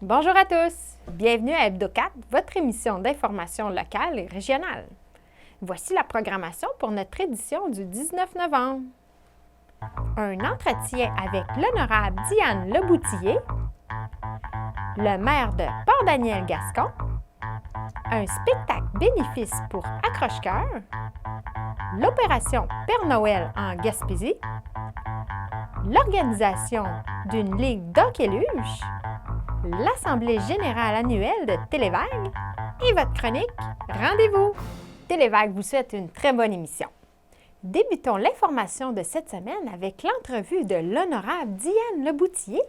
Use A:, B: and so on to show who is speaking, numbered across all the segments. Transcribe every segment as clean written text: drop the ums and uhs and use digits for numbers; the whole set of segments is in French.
A: Bonjour à tous! Bienvenue à Hebdo4, votre émission d'information locale et régionale. Voici la programmation pour notre édition du 19 novembre. Un entretien avec l'honorable Diane Leboutillier, le maire de Port-Daniel-Gascon, un spectacle bénéfice pour Accroche-Cœur, l'opération Père Noël en Gaspésie, l'organisation d'une ligue d'hockey-luge, l'Assemblée générale annuelle de Télévague et votre chronique Rendez-vous. Télévague vous souhaite une très bonne émission. Débutons l'information de cette semaine avec l'entrevue de l'honorable Diane Leboutillier,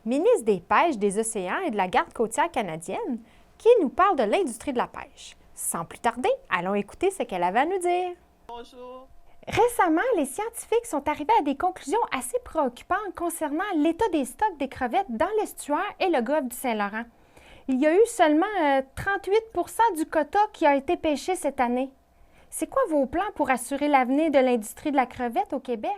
A: ministre des Pêches, des Océans et de la Garde côtière canadienne, qui nous parle de l'industrie de la pêche. Sans plus tarder, allons écouter ce qu'elle avait à nous dire.
B: Bonjour.
A: Récemment, les scientifiques sont arrivés à des conclusions assez préoccupantes concernant l'état des stocks des crevettes dans l'estuaire et le golfe du Saint-Laurent. Il y a eu seulement 38 du quota qui a été pêché cette année. C'est quoi vos plans pour assurer l'avenir de l'industrie de la crevette au Québec?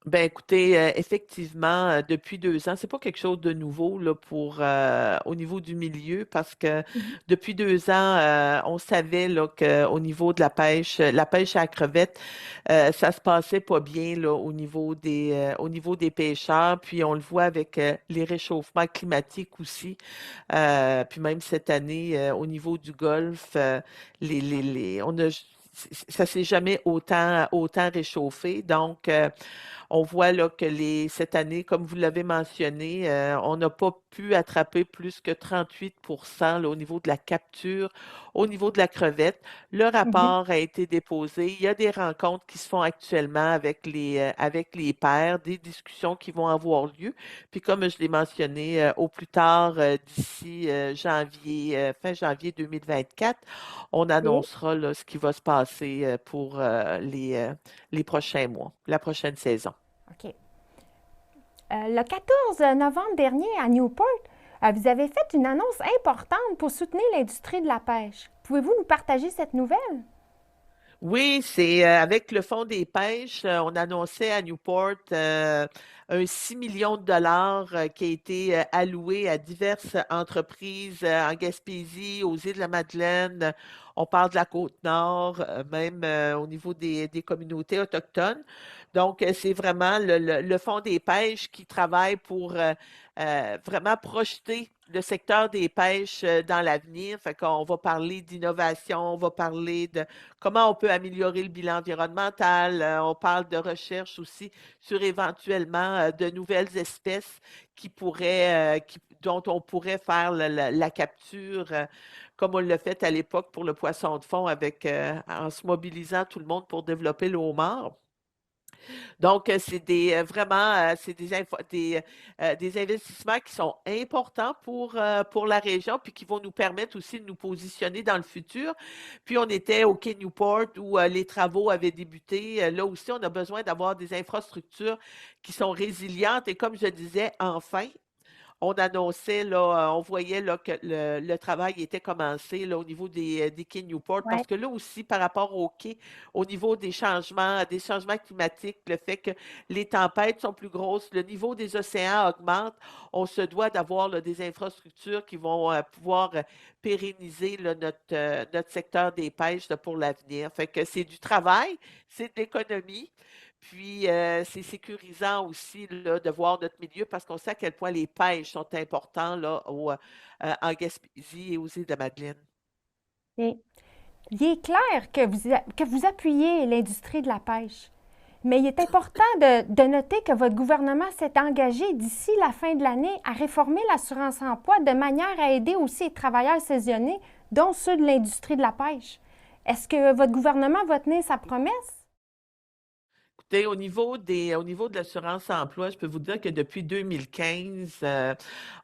B: Ben écoutez, effectivement, depuis 2 ans, c'est pas quelque chose de nouveau là, au niveau du milieu parce que depuis 2 ans, on savait là, qu'au niveau de la pêche à la crevette, ça se passait pas bien là, au niveau des pêcheurs. Puis on le voit avec les réchauffements climatiques aussi. Puis même cette année, au niveau du Golfe, ça s'est jamais autant réchauffé. Donc, on voit là que cette année, comme vous l'avez mentionné, on n'a pas pu attraper plus que 38 là, au niveau de la capture, au niveau de la crevette. Le
A: Mhm.
B: rapport a été déposé. Il y a des rencontres qui se font actuellement avec les pairs, des discussions qui vont avoir lieu. Puis comme je l'ai mentionné, au plus tard, d'ici fin janvier 2024, on
A: OK.
B: annoncera là, ce qui va se passer pour les prochains mois, la prochaine saison.
A: OK. Le 14 novembre dernier, à Newport, vous avez fait une annonce importante pour soutenir l'industrie de la pêche. Pouvez-vous nous partager cette nouvelle?
B: Oui, c'est avec le Fonds des pêches, on annonçait à Newport un 6 millions de dollars qui a été alloué à diverses entreprises en Gaspésie, aux îles de la Madeleine. On parle de la Côte-Nord, même au niveau des communautés autochtones. Donc, c'est vraiment le Fonds des pêches qui travaille pour vraiment projeter le secteur des pêches dans l'avenir. Fait qu'on va parler d'innovation, on va parler de comment on peut améliorer le bilan environnemental. On parle de recherche aussi sur éventuellement de nouvelles espèces dont on pourrait faire la capture, comme on l'a fait à l'époque pour le poisson de fond en se mobilisant tout le monde pour développer le homard. Donc, c'est des investissements qui sont importants pour la région, puis qui vont nous permettre aussi de nous positionner dans le futur. Puis, on était au Quai Newport où les travaux avaient débuté. Là aussi, on a besoin d'avoir des infrastructures qui sont résilientes. Et comme je disais, enfin, on annonçait, là, on voyait là, que le travail était commencé là, au niveau des quais Newport,
A: Ouais.
B: parce que là aussi, par rapport aux quais, au niveau des changements climatiques, le fait que les tempêtes sont plus grosses, le niveau des océans augmente, on se doit d'avoir là, des infrastructures qui vont pouvoir pérenniser là, notre secteur des pêches là, pour l'avenir. Fait que c'est du travail, c'est de l'économie. Puis, c'est sécurisant aussi là, de voir notre milieu parce qu'on sait à quel point les pêches sont importants là, en Gaspésie et aux îles de la Madeleine.
A: Et il est clair que vous appuyez l'industrie de la pêche, mais il est important de noter que votre gouvernement s'est engagé d'ici la fin de l'année à réformer l'assurance-emploi de manière à aider aussi les travailleurs saisonniers, dont ceux de l'industrie de la pêche. Est-ce que votre gouvernement va tenir sa promesse?
B: Écoutez, au niveau de l'assurance emploi, je peux vous dire que depuis 2015,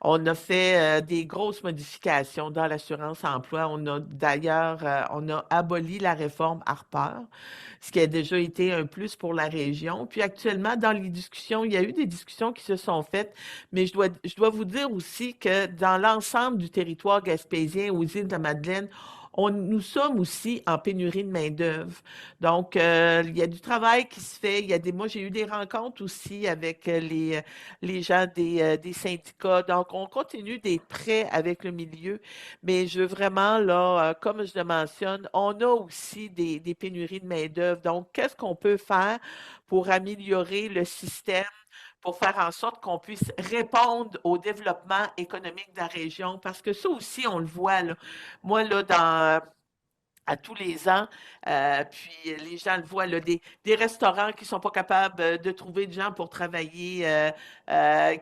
B: on a fait des grosses modifications dans l'assurance emploi. On a aboli la réforme Harper, ce qui a déjà été un plus pour la région. Puis actuellement, dans les discussions, il y a eu des discussions qui se sont faites, mais je dois vous dire aussi que dans l'ensemble du territoire gaspésien aux îles de la Madeleine, nous sommes aussi en pénurie de main-d'œuvre. Donc, il y a du travail qui se fait. Moi, j'ai eu des rencontres aussi avec les gens des syndicats. Donc, on continue d'être prêts avec le milieu. Mais je veux vraiment, là, comme je le mentionne, on a aussi des pénuries de main-d'œuvre. Donc, qu'est-ce qu'on peut faire pour améliorer le système, pour faire en sorte qu'on puisse répondre au développement économique de la région? Parce que ça aussi, on le voit, là. Moi, là, à tous les ans. Puis les gens le voient, là, des restaurants qui ne sont pas capables de trouver de gens pour travailler,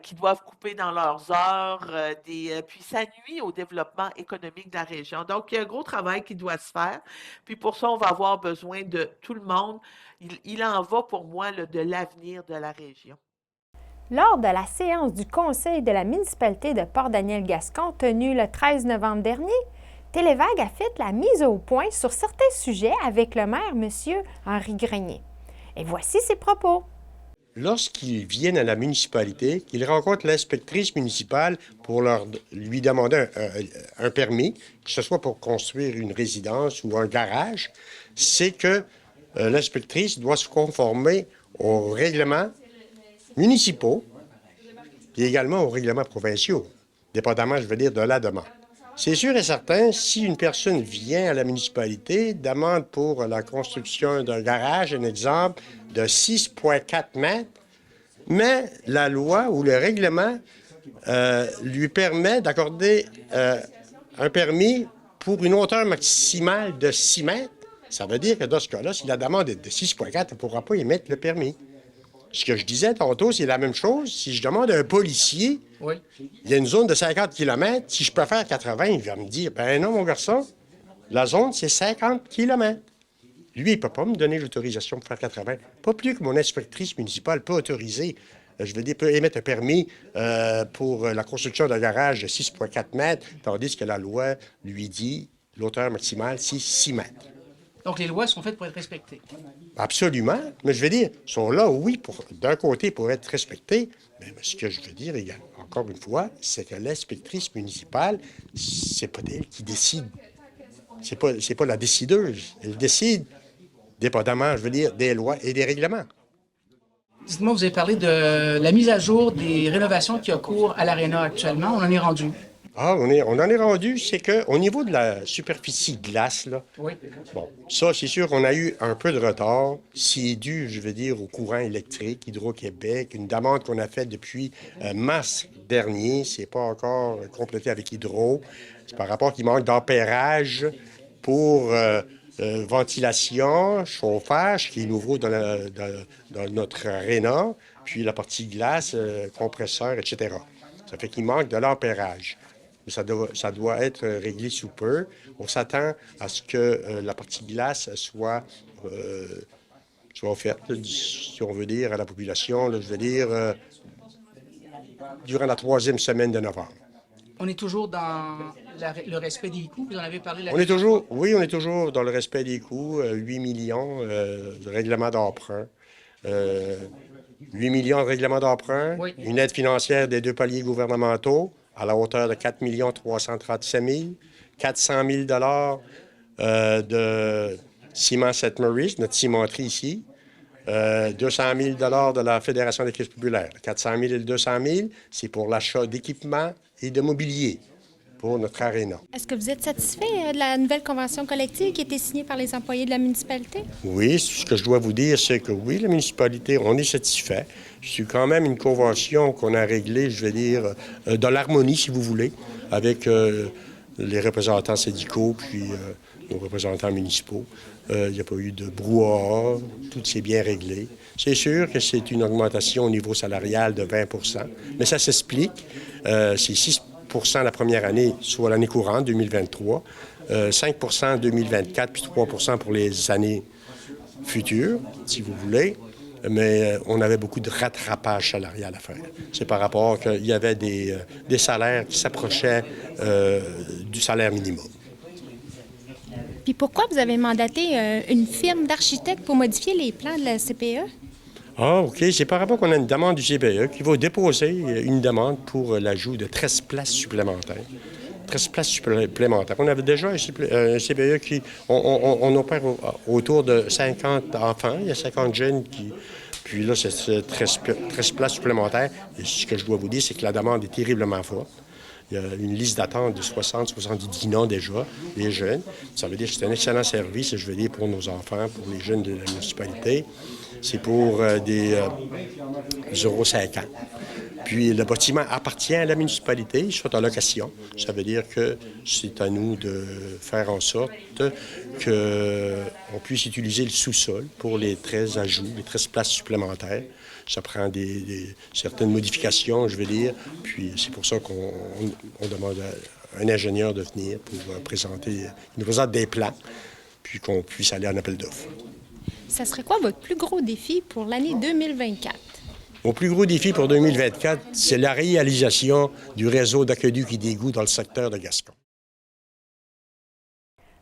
B: qui doivent couper dans leurs heures. Puis ça nuit au développement économique de la région. Donc, il y a un gros travail qui doit se faire. Puis pour ça, on va avoir besoin de tout le monde. Il en va pour moi là, de l'avenir de la région.
A: Lors de la séance du Conseil de la municipalité de Port-Daniel-Gascon tenue le 13 novembre dernier, Télévague a fait la mise au point sur certains sujets avec le maire, M. Henri Grenier. Et voici ses propos.
C: Lorsqu'ils viennent à la municipalité, qu'ils rencontrent l'inspectrice municipale pour lui demander un permis, que ce soit pour construire une résidence ou un garage, c'est que l'inspectrice doit se conformer aux règlements municipaux et également aux règlements provinciaux, dépendamment, je veux dire, de la demande. C'est sûr et certain, si une personne vient à la municipalité, demande pour la construction d'un garage, un exemple, de 6,4 mètres, mais la loi ou le règlement lui permet d'accorder un permis pour une hauteur maximale de 6 mètres. Ça veut dire que dans ce cas-là, si la demande est de 6,4, elle ne pourra pas émettre le permis. Ce que je disais tantôt, c'est la même chose. Si je demande à un policier, oui, il y a une zone de 50 km, si je peux faire 80, il va me dire, ben non, mon garçon, la zone, c'est 50 km. Lui, il ne peut pas me donner l'autorisation pour faire 80. Pas plus que mon inspectrice municipale peut autoriser, peut émettre un permis pour la construction d'un garage de 6,4 mètres, tandis que la loi lui dit l'hauteur maximale, c'est 6 mètres.
D: Donc, les lois sont faites pour être respectées.
C: Absolument. Mais je veux dire, sont là, oui, d'un côté, pour être respectées. Mais ce que je veux dire, encore une fois, c'est que l'inspectrice municipale, c'est pas elle qui décide. C'est pas la décideuse. Elle décide, dépendamment, je veux dire, des lois et des règlements.
D: Dites-moi, vous avez parlé de la mise à jour des rénovations qui ont cours à l'Aréna actuellement. On en est rendu.
C: Ah, on en est rendu, c'est qu'au niveau de la superficie glace, là, oui. Bon, ça, c'est sûr qu'on a eu un peu de retard. C'est dû, je veux dire, au courant électrique, Hydro-Québec, une demande qu'on a faite depuis mars dernier. C'est pas encore complété avec Hydro. C'est par rapport qu'il manque d'ampérage pour ventilation, chauffage, qui est nouveau dans notre aréna, puis la partie glace, compresseur, etc. Ça fait qu'il manque de l'ampérage. Ça doit être réglé sous peu. On s'attend à ce que la partie glace soit offerte, si on veut dire, à la population, là, je veux dire, durant la 3e semaine de novembre.
D: On est toujours dans le respect des coûts. Vous en avez parlé.
C: On est toujours dans le respect des coûts. 8 millions de règlement d'emprunt. 8 millions de règlement d'emprunt. Oui. Une aide financière des 2 paliers gouvernementaux à la hauteur de 4 337 000, 400 000 de Ciment Sainte-Maurice, notre cimenterie ici, 200 000 de la Fédération des caisses populaires. 400 000 et 200 000, c'est pour l'achat d'équipements et de mobilier pour notre aréna.
A: Est-ce que vous êtes satisfait de la nouvelle convention collective qui a été signée par les employés de la municipalité?
C: Oui, ce que je dois vous dire, c'est que oui, la municipalité, on est satisfait. C'est quand même une convention qu'on a réglée, je vais dire, dans l'harmonie, si vous voulez, avec les représentants syndicaux puis nos représentants municipaux. Il n'y a pas eu de brouhaha, tout s'est bien réglé. C'est sûr que c'est une augmentation au niveau salarial de 20 mais ça s'explique. C'est 6 la première année, soit l'année courante, 2023, 5 en 2024, puis 3 pour les années futures, si vous voulez. Mais on avait beaucoup de rattrapage salarial à faire. C'est par rapport qu'il y avait des salaires qui s'approchaient du salaire minimum.
A: Puis pourquoi vous avez mandaté une firme d'architectes pour modifier les plans de la CPE?
C: Ah, OK. C'est par rapport qu'on a une demande du CPE qui va déposer une demande pour l'ajout de 13 places supplémentaires. 13 places supplémentaires. On avait déjà un CPE qui... On opère autour de 50 enfants. Il y a 50 jeunes qui... Puis là, c'est 13 places supplémentaires. Et ce que je dois vous dire, c'est que la demande est terriblement forte. Il y a une liste d'attente de 70 noms déjà, des jeunes. Ça veut dire que c'est un excellent service, je veux dire, pour nos enfants, pour les jeunes de la municipalité. C'est pour des 0,5 ans. Puis le bâtiment appartient à la municipalité, il soit en location. Ça veut dire que c'est à nous de faire en sorte qu'on puisse utiliser le sous-sol pour les 13 ajouts, les 13 places supplémentaires. Ça prend certaines modifications, je veux dire. Puis c'est pour ça qu'on demande à un ingénieur de venir pour il nous présente des plans, puis qu'on puisse aller en appel d'offres.
A: Ça serait quoi votre plus gros défi pour l'année 2024?
C: Mon plus gros défi pour 2024, c'est la réalisation du réseau d'aqueducs et d'égouts dans le secteur de Gascon.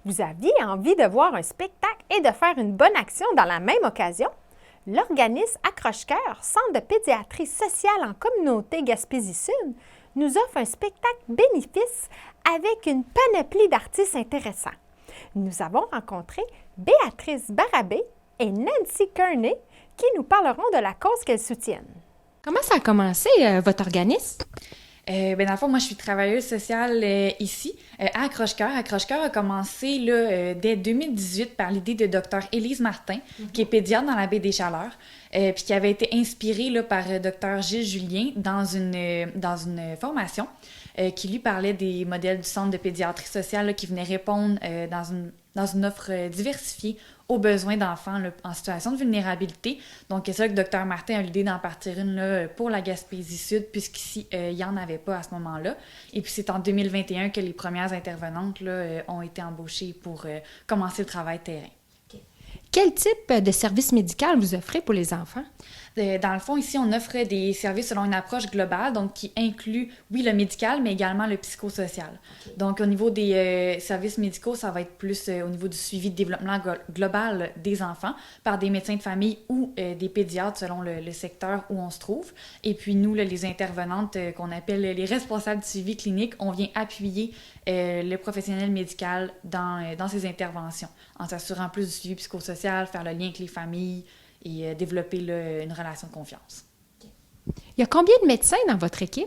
A: Vous aviez envie de voir un spectacle et de faire une bonne action dans la même occasion? L'organisme Accroche-Cœur, Centre de pédiatrie sociale en communauté Gaspésie-Sud, nous offre un spectacle bénéfice avec une panoplie d'artistes intéressants. Nous avons rencontré Béatrice Barabé et Nancy Kearney qui nous parleront de la cause qu'elles soutiennent.
E: Comment ça a commencé, votre organisme?
F: Dans le fond, moi, je suis travailleuse sociale ici, à Accroche-Cœur. Accroche-Cœur a commencé dès 2018 par l'idée de Dr. Élise Martin, qui est pédiatre dans la baie des Chaleurs, puis qui avait été inspirée par Dr. Gilles Julien dans une formation qui lui parlait des modèles du Centre de pédiatrie sociale qui venait répondre dans une offre diversifiée aux besoins d'enfants en situation de vulnérabilité. Donc, c'est ça que Dr. Martin a l'idée d'en partir une pour la Gaspésie-Sud, puisqu'ici, il n'y en avait pas à ce moment-là. Et puis, c'est en 2021 que les premières intervenantes ont été embauchées pour commencer le travail terrain.
E: Quel type de service médical vous offrez pour les enfants?
F: Dans le fond, ici, on offre des services selon une approche globale, donc qui inclut, oui, le médical, mais également le psychosocial. Donc, au niveau des services médicaux, ça va être plus au niveau du suivi de développement global des enfants par des médecins de famille ou des pédiatres selon le secteur où on se trouve. Et puis, nous, les intervenantes qu'on appelle les responsables du suivi clinique, on vient appuyer le professionnel médical dans ses interventions, en s'assurant plus du suivi psychosocial, faire le lien avec les familles, et développer une relation de confiance.
E: Il y a combien de médecins dans votre équipe?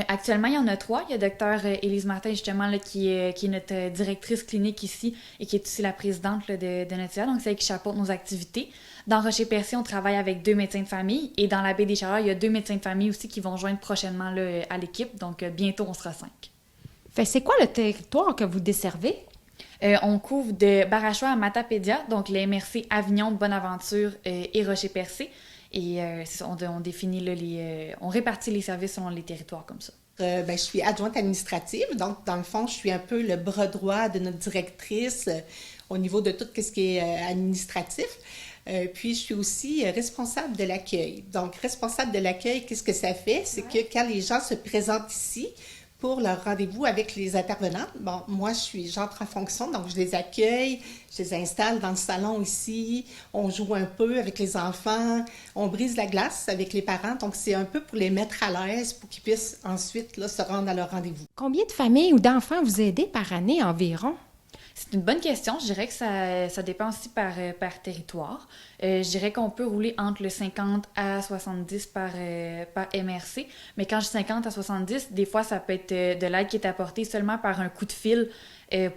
F: Actuellement, il y en a 3. Il y a Dr. Élise Martin, justement, qui est notre directrice clinique ici et qui est aussi la présidente de notre CA, donc c'est elle qui chapeaute nos activités. Dans Rocher-Percé, on travaille avec 2 médecins de famille et dans la baie des Chaleurs, il y a 2 médecins de famille aussi qui vont joindre prochainement à l'équipe, donc bientôt, on sera 5.
E: C'est quoi le territoire que vous desservez?
F: On couvre de Barachois à Matapédia, donc les MRC Avignon, Bonaventure et Rocher-Percé. Et on définit on répartit les services selon les territoires comme ça.
G: Je suis adjointe administrative, donc dans le fond, je suis un peu le bras droit de notre directrice au niveau de tout ce qui est administratif. Puis, je suis aussi responsable de l'accueil. Donc, responsable de l'accueil, qu'est-ce que ça fait? C'est que quand les gens se présentent ici, pour leur rendez-vous avec les intervenants. Bon, moi, j'entre en fonction, donc je les accueille, je les installe dans le salon ici, on joue un peu avec les enfants, on brise la glace avec les parents, donc c'est un peu pour les mettre à l'aise pour qu'ils puissent ensuite se rendre à leur rendez-vous.
E: Combien de familles ou d'enfants vous aidez par année environ?
F: C'est une bonne question. Je dirais que ça dépend aussi par territoire. Je dirais qu'on peut rouler entre le 50 à 70 par MRC. Mais quand je dis 50 à 70, des fois, ça peut être de l'aide qui est apportée seulement par un coup de fil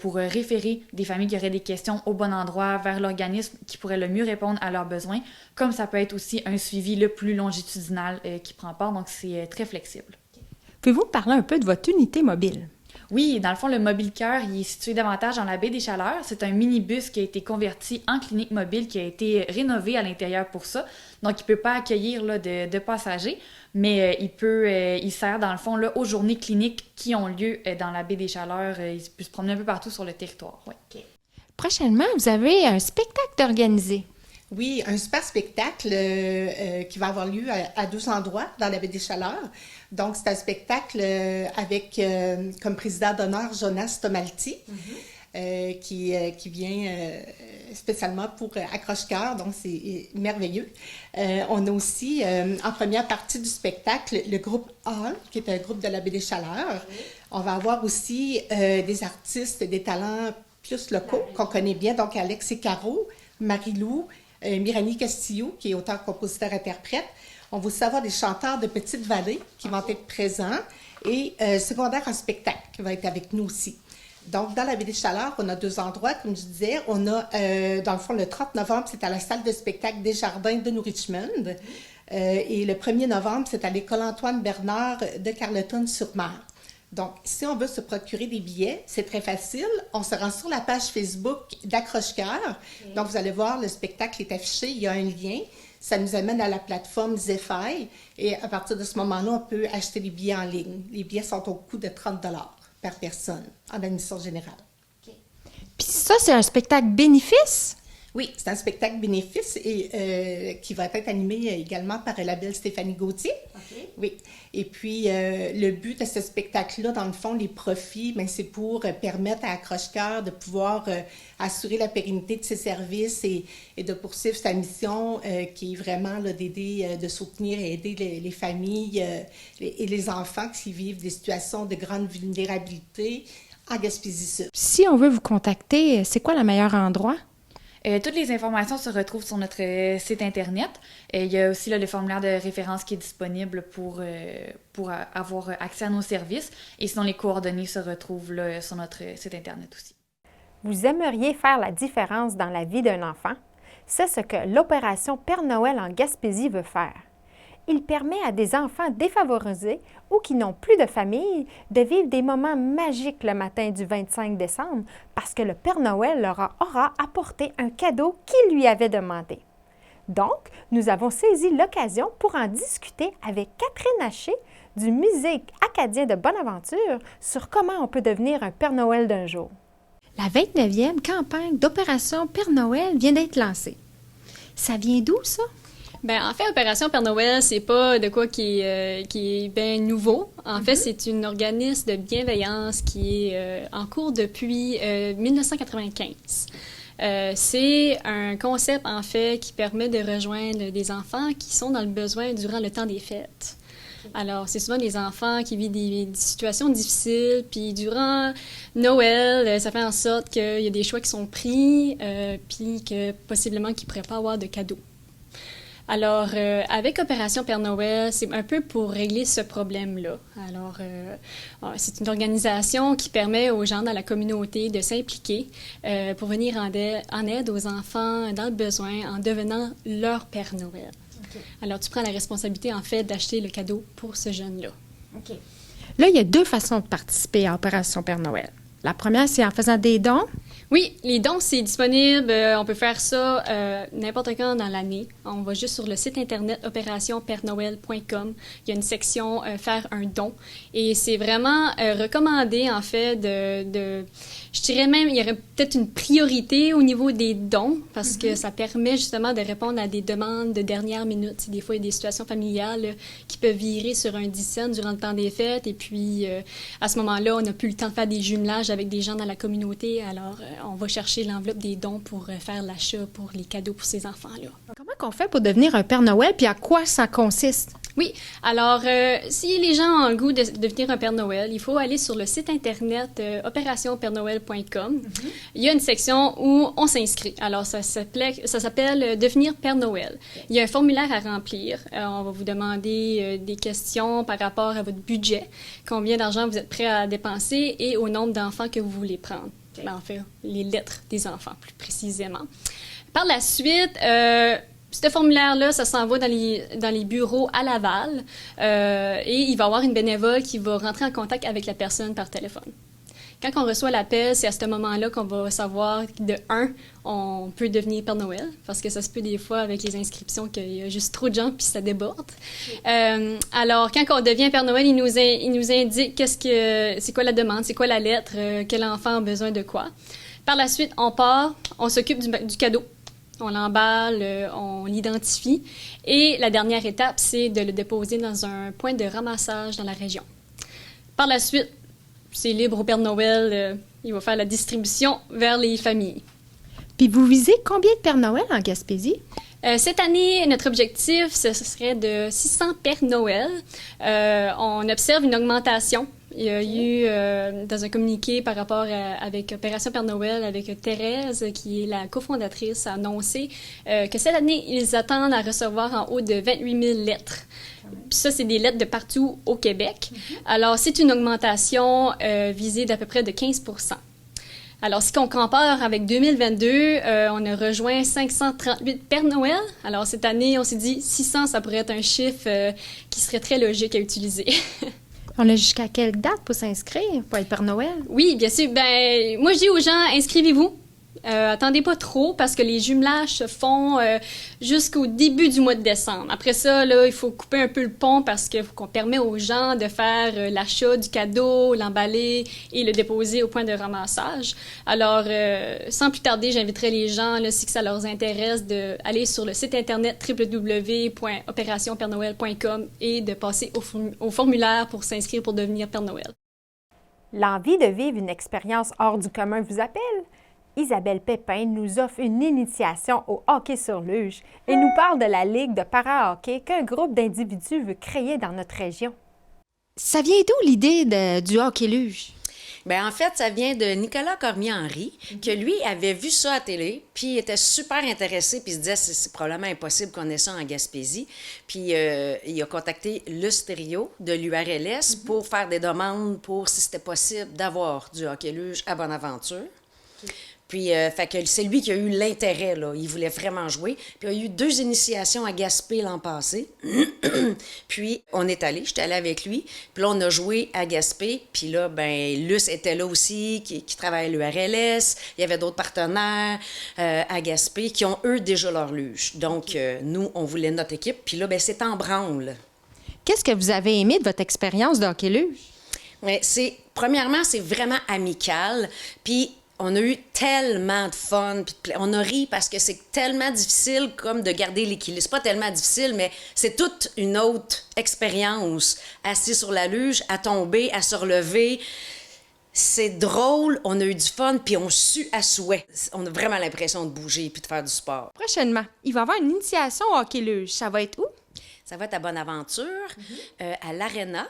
F: pour référer des familles qui auraient des questions au bon endroit vers l'organisme qui pourrait le mieux répondre à leurs besoins. Comme ça peut être aussi un suivi le plus longitudinal qui prend part. Donc, c'est très flexible.
E: Pouvez-vous parler un peu de votre unité mobile?
F: Oui, dans le fond, le Mobile Cœur, il est situé davantage dans la baie des Chaleurs. C'est un minibus qui a été converti en clinique mobile, qui a été rénové à l'intérieur pour ça. Donc, il ne peut pas accueillir de passagers, mais il sert, dans le fond, aux journées cliniques qui ont lieu dans la baie des Chaleurs. Il peut se promener un peu partout sur le territoire. Ouais. Okay.
E: Prochainement, vous avez un spectacle organisé.
G: Oui, un super spectacle qui va avoir lieu à 2 endroits dans la baie des Chaleurs. Donc, c'est un spectacle avec comme président d'honneur Jonas Tomalti. qui vient spécialement pour Accroche-Cœur, donc c'est merveilleux. On a aussi, en première partie du spectacle, le groupe Hall, qui est un groupe de la Baie des Chaleurs. On va avoir aussi des artistes, des talents plus locaux qu'on connaît bien, donc Alex et Caro, Marie-Lou, Mirani Castillo, qui est auteur, compositeur, interprète. On va aussi avoir des chanteurs de Petite-Vallée qui vont être présents et Secondaire en spectacle qui va être avec nous aussi. Donc, dans la Baie des Chaleurs, on a 2 endroits, comme je disais. On a, dans le fond, le 30 novembre, c'est à la salle de spectacle des Jardins de New Richmond. Et le 1er novembre, c'est à l'école Antoine Bernard de Carleton-sur-Mer. Donc, si on veut se procurer des billets, c'est très facile. On se rend sur la page Facebook d'Accroche-Cœur. Donc, vous allez voir, le spectacle est affiché, il y a un lien. Ça nous amène à la plateforme Zephy. Et à partir de ce moment-là, on peut acheter les billets en ligne. Les billets sont au coût de 30 $ par personne en admission générale.
E: Puis ça, c'est un spectacle bénéfice?
G: Oui, c'est un spectacle bénéfice et qui va être animé également par la belle Stéphanie Gauthier. Okay. Oui. Et puis, le but de ce spectacle-là, dans le fond, les profits, bien, c'est pour permettre à Accroche-Cœur de pouvoir assurer la pérennité de ses services et de poursuivre sa mission qui est vraiment là, d'aider, de soutenir et aider les familles et les enfants qui vivent des situations de grande vulnérabilité en Gaspésie-Sud.
E: Si on veut vous contacter, c'est quoi le meilleur endroit?
F: Toutes les informations se retrouvent sur notre site Internet. Il y a aussi là, le formulaire de référence qui est disponible pour avoir accès à nos services. Et sinon, les coordonnées se retrouvent là, sur notre site Internet aussi.
A: Vous aimeriez faire la différence dans la vie d'un enfant? C'est ce que l'opération Père Noël en Gaspésie veut faire. Il permet à des enfants défavorisés ou qui n'ont plus de famille de vivre des moments magiques le matin du 25 décembre parce que le Père Noël leur aura apporté un cadeau qu'il lui avait demandé. Donc, nous avons saisi l'occasion pour en discuter avec Catherine Haché du Musée acadien de Bonaventure sur comment on peut devenir un Père Noël d'un jour.
E: La 29e campagne d'Opération Père Noël vient d'être lancée. Ça vient d'où, ça?
H: Ben, en fait, Opération Père Noël, c'est pas de quoi qui est bien nouveau. En fait, c'est une organisme de bienveillance qui est en cours depuis 1995. C'est un concept, en fait, qui permet de rejoindre des enfants qui sont dans le besoin durant le temps des fêtes. Alors, c'est souvent des enfants qui vivent des situations difficiles, puis durant Noël, ça fait en sorte qu'il y a des choix qui sont pris, puis que possiblement qu'ils ne pourraient pas avoir de cadeaux. Alors, avec Opération Père Noël, c'est un peu pour régler ce problème-là. Alors, c'est une organisation qui permet aux gens dans la communauté de s'impliquer pour venir en aide aux enfants dans le besoin en devenant leur Père Noël. Okay. Alors, tu prends la responsabilité, en fait, d'acheter le cadeau pour ce jeune-là.
E: Okay. Là, il y a 2 façons de participer à Opération Père Noël. La première, c'est en faisant des dons.
H: Oui, les dons, c'est disponible. On peut faire ça n'importe quand dans l'année. On va juste sur le site Internet opérationpernoël.com. Il y a une section « Faire un don ». Et c'est vraiment recommandé, en fait, je dirais même, il y aurait peut-être une priorité au niveau des dons parce que ça permet justement de répondre à des demandes de dernière minute. Des fois, il y a des situations familiales là, qui peuvent virer sur un 10 cents durant le temps des fêtes. Et puis, à ce moment-là, on n'a plus le temps de faire des jumelages avec des gens dans la communauté. Alors, on va chercher l'enveloppe des dons pour faire l'achat pour les cadeaux pour ces enfants-là.
E: Comment qu'on fait pour devenir un Père Noël, puis à quoi ça consiste?
H: Oui, alors, si les gens ont le goût de devenir un Père Noël, il faut aller sur le site Internet opérationpernoël.com. Il y a une section où on s'inscrit. Alors, ça s'appelle « Devenir Père Noël ». Il y a un formulaire à remplir. On va vous demander des questions par rapport à votre budget, combien d'argent vous êtes prêt à dépenser et au nombre d'enfants que vous voulez prendre. Ben, en fait, les lettres des enfants, plus précisément. Par la suite, ce formulaire-là, ça s'envoie dans les bureaux à Laval et il va y avoir une bénévole qui va rentrer en contact avec la personne par téléphone. Quand on reçoit l'appel, c'est à ce moment-là qu'on va savoir de 1, on peut devenir Père Noël, parce que ça se peut des fois avec les inscriptions qu'il y a juste trop de gens puis ça déborde. Alors, quand on devient Père Noël, il nous indique c'est quoi la demande, c'est quoi la lettre, quel enfant a besoin de quoi. Par la suite, on part, on s'occupe du cadeau. On l'emballe, on l'identifie. Et la dernière étape, c'est de le déposer dans un point de ramassage dans la région. Par la suite, c'est libre au Père Noël Il va faire la distribution vers les familles.
E: Puis vous visez combien de Pères Noël en Gaspésie?
H: Cette année, notre objectif, ce serait de 600 Pères Noël. On observe une augmentation. Il y a eu, dans un communiqué par rapport avec Opération Père Noël, avec Thérèse, qui est la cofondatrice, a annoncé que cette année, ils attendent à recevoir en haut de 28 000 lettres. Puis ça, c'est des lettres de partout au Québec. Alors, c'est une augmentation visée d'à peu près de 15 %. Alors, si on compare avec 2022, on a rejoint 538 Pères Noël. Alors, cette année, on s'est dit 600, ça pourrait être un chiffre qui serait très logique à utiliser.
E: On a jusqu'à quelle date pour s'inscrire, pour être Père Noël?
H: Oui, bien sûr. Ben, moi, je dis aux gens, inscrivez-vous. Attendez pas trop parce que les jumelages se font jusqu'au début du mois de décembre. Après ça, là, il faut couper un peu le pont parce qu'on permet aux gens de faire l'achat du cadeau, l'emballer et le déposer au point de ramassage. Alors, sans plus tarder, j'inviterai les gens, là, si ça leur intéresse, d'aller sur le site internet www.opérationpernoël.com et de passer au formulaire pour s'inscrire pour devenir Père Noël.
A: L'envie de vivre une expérience hors du commun vous appelle? Isabelle Pépin nous offre une initiation au hockey sur luge et nous parle de la Ligue de para-hockey qu'un groupe d'individus veut créer dans notre région.
E: Ça vient d'où l'idée du hockey luge?
I: Bien, en fait, ça vient de Nicolas Cormier-Henry, que lui avait vu ça à télé, puis il était super intéressé, puis il se disait c'est probablement impossible qu'on ait ça en Gaspésie. Puis il a contacté le stéréo de l'URLS pour faire des demandes pour si c'était possible d'avoir du hockey luge à Bonaventure. Puis, fait que c'est lui qui a eu l'intérêt, là. Il voulait vraiment jouer. Puis, il y a eu 2 initiations à Gaspé l'an passé. Puis, on est allé, j'étais allée avec lui. Puis là, on a joué à Gaspé. Puis là, ben Luce était là aussi, qui travaille à l'URLS. Il y avait d'autres partenaires à Gaspé qui ont, eux, déjà leur luge. Donc, nous, on voulait notre équipe. Puis là, ben c'est en branle.
E: Qu'est-ce que vous avez aimé de votre expérience de hockey luge?
I: Ouais, premièrement, c'est vraiment amical. Puis, on a eu tellement de fun, puis on a ri parce que c'est tellement difficile comme de garder l'équilibre. C'est pas tellement difficile, mais c'est toute une autre expérience. Assis sur la luge, à tomber, à se relever. C'est drôle, on a eu du fun, puis on sue à souhait. On a vraiment l'impression de bouger puis de faire du sport.
E: Prochainement, il va y avoir une initiation au hockey luge. Ça va être où?
I: Ça va être à Bonaventure, à l'Arena.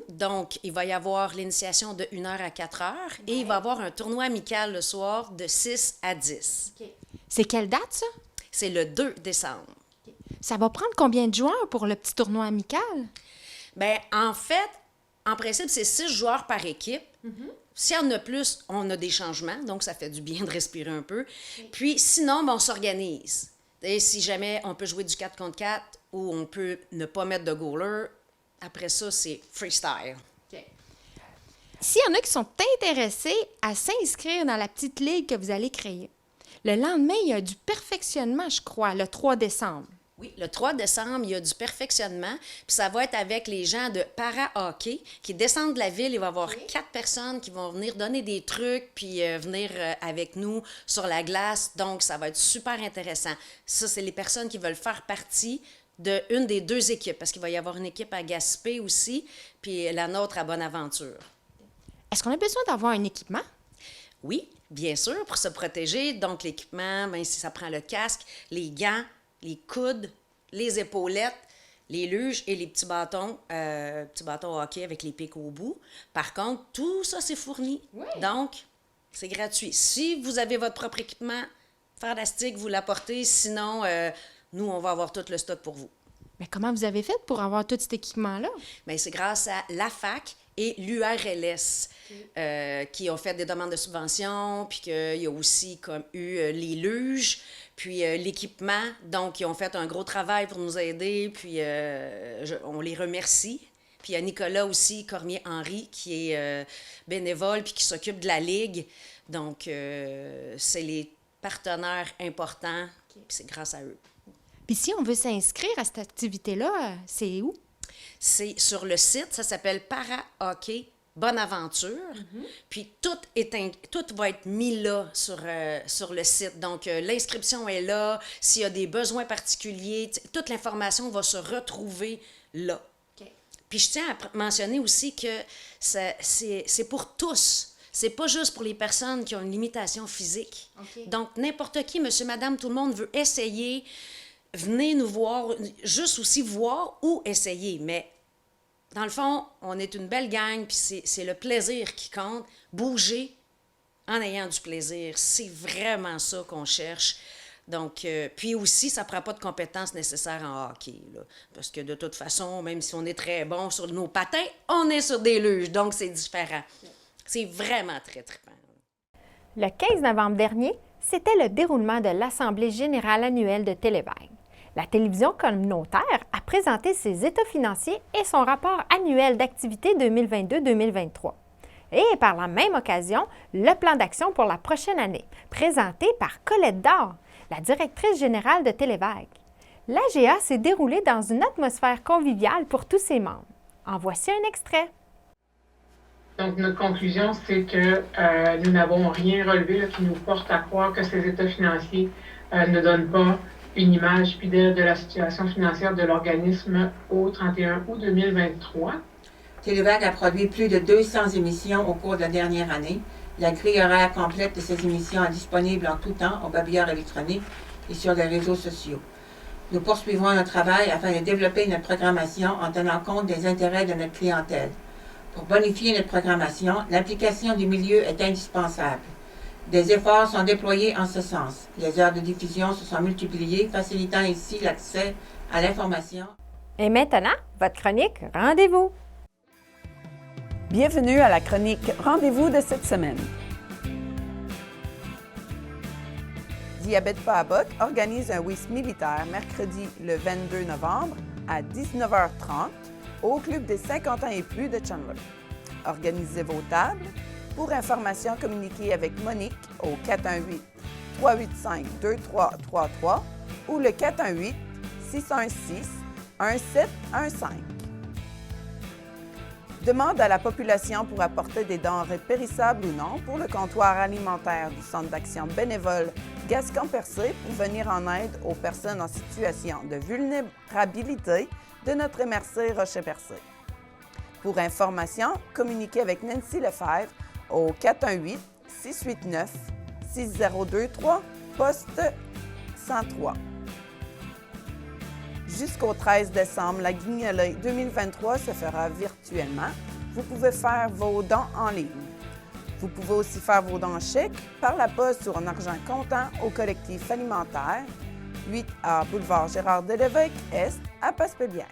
I: Donc, il va y avoir l'initiation de 1h à 4h et il va y avoir un tournoi amical le soir de 6 à 10.
E: Okay. C'est quelle date, ça?
I: C'est le 2 décembre.
E: Okay. Ça va prendre combien de joueurs pour le petit tournoi amical?
I: Bien, en fait, en principe, c'est 6 joueurs par équipe. S'il y en a plus, on a des changements, donc ça fait du bien de respirer un peu. Okay. Puis, sinon, ben, on s'organise. Et si jamais on peut jouer du 4 contre 4 ou on peut ne pas mettre de goaler, après ça, c'est freestyle.
E: Okay. S'il y en a qui sont intéressés à s'inscrire dans la petite ligue que vous allez créer, le lendemain, il y a du perfectionnement, je crois, le 3 décembre.
I: Oui, le 3 décembre, il y a du perfectionnement, puis ça va être avec les gens de para-hockey qui descendent de la ville. Il va y avoir 4 personnes qui vont venir donner des trucs, puis venir avec nous sur la glace. Donc, ça va être super intéressant. Ça, c'est les personnes qui veulent faire partie d'une des 2 équipes, parce qu'il va y avoir une équipe à Gaspé aussi, puis la nôtre à Bonaventure.
E: Est-ce qu'on a besoin d'avoir un équipement?
I: Oui, bien sûr, pour se protéger. Donc, l'équipement, bien, si ça prend le casque, les gants, les coudes, les épaulettes, les luges et les petits bâtons hockey avec les pics au bout. Par contre, tout ça, c'est fourni. Oui. Donc, c'est gratuit. Si vous avez votre propre équipement, fantastique, vous l'apportez. Sinon, nous, on va avoir tout le stock pour vous.
E: Mais comment vous avez fait pour avoir tout cet équipement-là?
I: Bien, c'est grâce à la FAC et l'URLS qui ont fait des demandes de subventions, puis qu'il y a aussi comme eu les luges, puis l'équipement. Donc, ils ont fait un gros travail pour nous aider, puis on les remercie. Puis il y a Nicolas aussi, Cormier-Henry, qui est bénévole puis qui s'occupe de la Ligue. Donc, c'est les partenaires importants, puis c'est grâce à eux.
E: Puis si on veut s'inscrire à cette activité-là, c'est où? C'est
I: sur le site, ça s'appelle Para-Hockey Bonaventure. Puis tout va être mis là sur le site. Donc, l'inscription est là. S'il y a des besoins particuliers, toute l'information va se retrouver là. Okay. Puis je tiens à mentionner aussi que c'est pour tous. C'est pas juste pour les personnes qui ont une limitation physique.
E: OK.
I: Donc, n'importe qui, monsieur, madame, tout le monde veut essayer. Venez nous voir, juste aussi voir ou essayer. Mais dans le fond, on est une belle gang, puis c'est le plaisir qui compte. Bouger en ayant du plaisir, c'est vraiment ça qu'on cherche. Donc, puis aussi, ça ne prend pas de compétences nécessaires en hockey, là, parce que de toute façon, même si on est très bon sur nos patins, on est sur des luges, donc c'est différent. C'est vraiment très trippant.
A: Le 15 novembre dernier, c'était le déroulement de l'Assemblée générale annuelle de Télévague. La télévision communautaire a présenté ses états financiers et son rapport annuel d'activité 2022-2023. Et par la même occasion, le plan d'action pour la prochaine année, présenté par Colette Dard, la directrice générale de Télévague. L'AGA s'est déroulé dans une atmosphère conviviale pour tous ses membres. En voici un extrait.
J: Donc, notre conclusion, c'est que nous n'avons rien relevé là, qui nous porte à croire que ces états financiers ne donnent pas une image fidèle de la situation financière de l'organisme au 31 août 2023.
K: Télévague a produit plus de 200 émissions au cours de la dernière année. La grille horaire complète de ces émissions est disponible en tout temps au babillard électronique et sur les réseaux sociaux. Nous poursuivrons notre travail afin de développer notre programmation en tenant compte des intérêts de notre clientèle. Pour bonifier notre programmation, l'implication du milieu est indispensable. Des efforts sont déployés en ce sens. Les heures de diffusion se sont multipliées, facilitant ainsi l'accès à l'information.
A: Et maintenant, votre chronique Rendez-vous.
L: Bienvenue à la chronique Rendez-vous de cette semaine. Diabète pas à boc organise un whist militaire mercredi le 22 novembre à 19h30 au Club des 50 ans et plus de Chandler. Organisez vos tables. Pour information, communiquez avec Monique au 418-385-2333 ou le 418-616-1715. Demande à la population pour apporter des denrées périssables ou non pour le comptoir alimentaire du Centre d'action bénévole Gascon-Percé pour venir en aide aux personnes en situation de vulnérabilité de notre MRC Rocher-Percé. Pour information, communiquez avec Nancy Lefebvre au 418-689-6023, poste 103. Jusqu'au 13 décembre, la Guignolée 2023 se fera virtuellement. Vous pouvez faire vos dons en ligne. Vous pouvez aussi faire vos dons en chèque par la poste sur un argent comptant au collectif alimentaire, 8A boulevard Gérard-Delevesque, Est, à Passepébiac.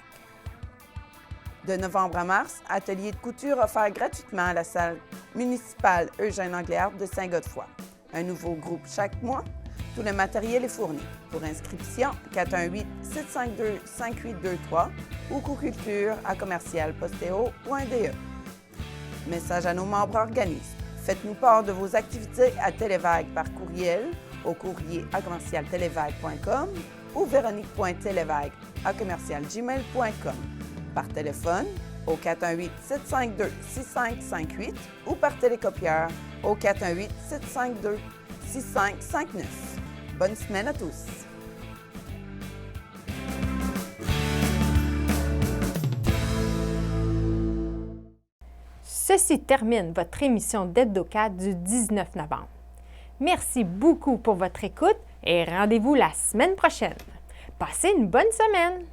L: De novembre à mars, atelier de couture offert gratuitement à la salle municipale Eugène-Angléard de Saint-Godefroy. Un nouveau groupe chaque mois. Tout le matériel est fourni. Pour inscription, 418-752-5823 ou coculture@commercialposteo.de. Message à nos membres organismes. Faites-nous part de vos activités à Télévague par courriel au courrier@commercialtelevague.com ou véronique.televague@commercialgmail.com. Par téléphone au 418-752-6558 ou par télécopieur au 418-752-6559. Bonne semaine à tous!
A: Ceci termine votre émission d'Hebdo4 du 19 novembre. Merci beaucoup pour votre écoute et rendez-vous la semaine prochaine. Passez une bonne semaine!